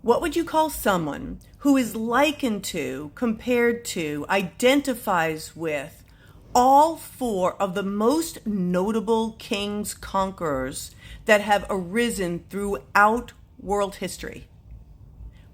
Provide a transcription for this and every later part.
What would you call someone who is likened to, compared to, identifies with all four of the most notable kings, conquerors that have arisen throughout world history?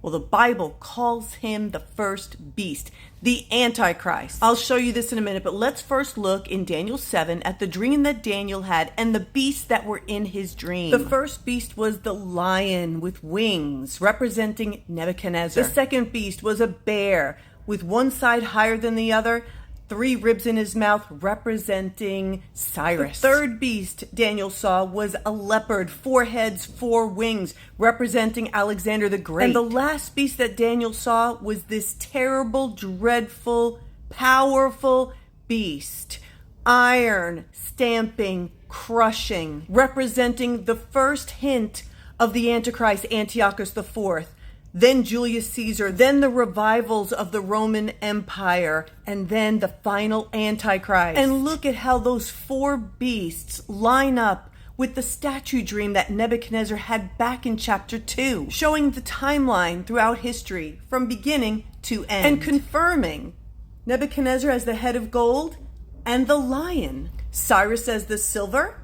Well, the Bible calls him the first beast, the Antichrist. I'll show you this in a minute, but let's first look in Daniel 7 at the dream that Daniel had and the beasts that were in his dream. The first beast was the lion with wings, representing Nebuchadnezzar. The second beast was a bear with one side higher than the other, 3 ribs in his mouth, representing Cyrus. The third beast Daniel saw was a leopard, 4 heads, 4 wings, representing Alexander the Great. And the last beast that Daniel saw was this terrible, dreadful, powerful beast. Iron, stamping, crushing, representing the first hint of the Antichrist, Antiochus IV. Then Julius Caesar, then the revivals of the Roman Empire, and then the final Antichrist. And look at how those 4 beasts line up with the statue dream that Nebuchadnezzar had back in chapter 2, showing the timeline throughout history from beginning to end, and confirming Nebuchadnezzar as the head of gold and the lion, Cyrus as the silver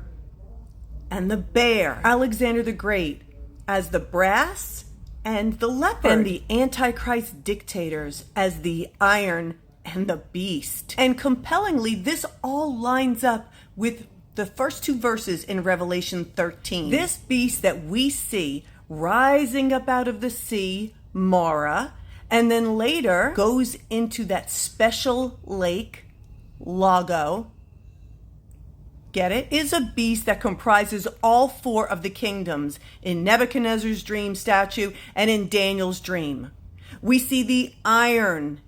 and the bear, Alexander the Great as the brass and the leopard, and the Antichrist dictators as the iron and the beast. And compellingly, this all lines up with the first 2 verses in Revelation 13. This beast that we see rising up out of the sea, Mara, and then later goes into that special lake, Lago, get it, is a beast that comprises all 4 of the kingdoms in Nebuchadnezzar's dream statue and in Daniel's dream. We see the iron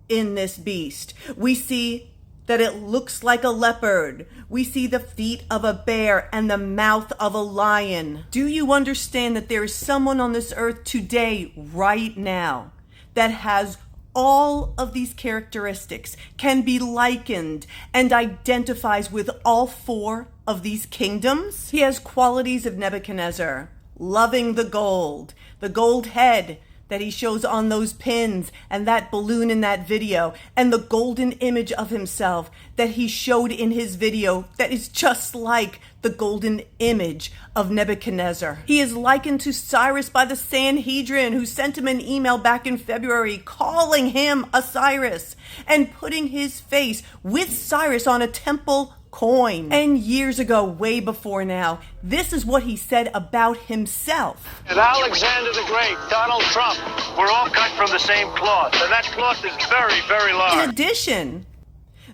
in this beast. We see that it looks like a leopard. We see the feet of a bear and the mouth of a lion. Do you understand that there is someone on this earth today, right now, that has all of these characteristics, can be likened and identifies with all 4 of these kingdoms? He has qualities of Nebuchadnezzar, loving the gold head that he shows on those pins and that balloon in that video, and the golden image of himself that he showed in his video that is just like the golden image of Nebuchadnezzar. He is likened to Cyrus by the Sanhedrin, who sent him an email back in February calling him Osiris and putting his face with Cyrus on a temple coin. And years ago, way before now, this is what he said about himself. And Alexander the Great, Donald Trump, we're all cut from the same cloth, and that cloth is very, very large. In addition,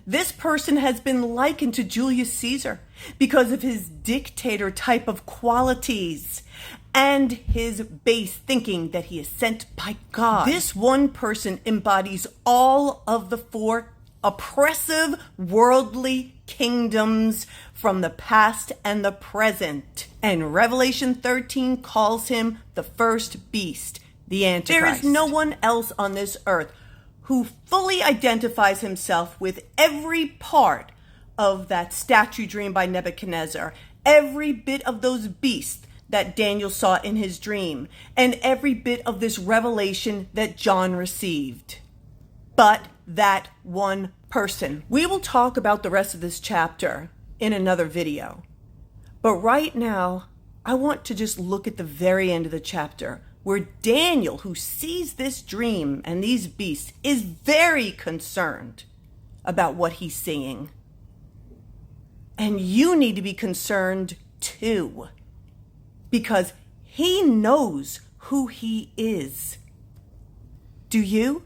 this person has been likened to Julius Caesar because of his dictator type of qualities and his base thinking that he is sent by God. This one person embodies all of the 4 oppressive worldly kingdoms from the past and the present. And Revelation 13 calls him the first beast, the Antichrist. There is no one else on this earth who fully identifies himself with every part of that statue dream by Nebuchadnezzar, every bit of those beasts that Daniel saw in his dream, and every bit of this revelation that John received. But that one person. We will talk about the rest of this chapter in another video. But right now, I want to just look at the very end of the chapter, where Daniel, who sees this dream and these beasts, is very concerned about what he's seeing. And you need to be concerned too, because he knows who he is. Do you?